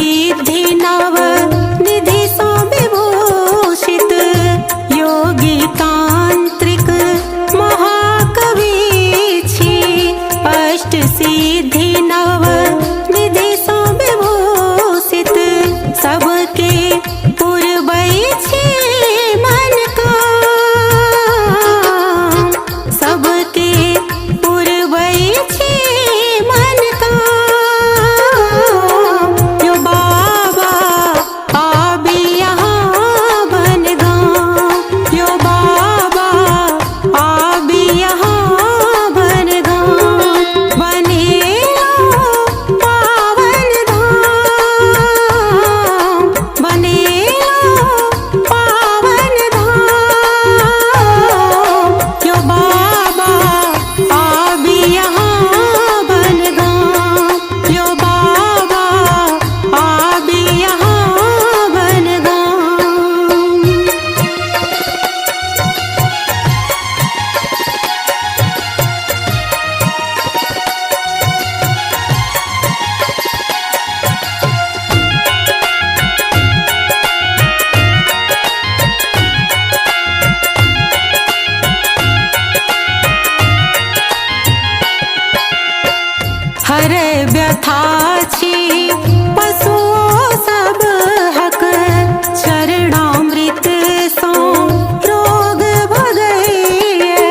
सिद्धि नव निधि सो विभूषित योगी तांत्रिक महाकवि छी। अष्ट सिद्धि नव निधि सो विभूषित सबके पुरबै छी मन का। सबके पुरबै छी मन का। यो बाबा आबि यहाँ बनगांव। यो बाबा आबि यहाँ बनगांव। बनेला पावन धाम। बनेला पावन धाम। यो बाबा आबि यहाँ बनगांव। यो बाबा आबि यहाँ बनगांव। हर व्यथा छी पशुओं सब हक। चरणामृत सो रोग भगैये।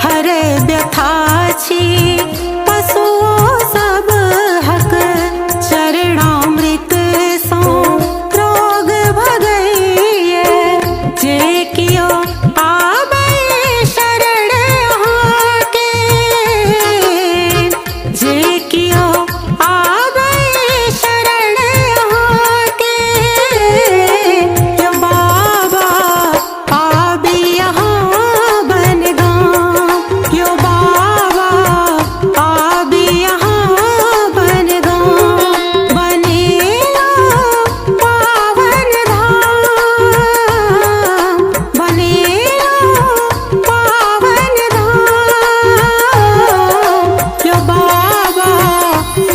हर व्यथा छी पशुओं सब हक। चरणामृत सो रोग भगैये। जे कियो आबै शरण यहाँ के। जे कियो आबै शरण यहाँ के। यो बाबा आबि यहाँ बनगांव। यो बाबा आबि यहाँ बनगांव। बनेला पावन धाम। बनेला पावन धाम। यो बाबा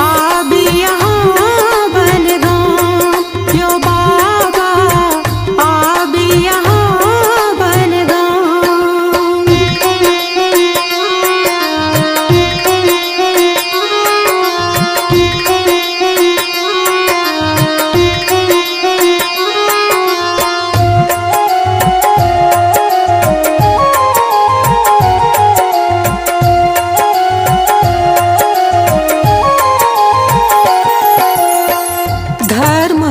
आबि यहाँ बनगांव। यो बाबा आबि यहाँ बनगांव। धर्म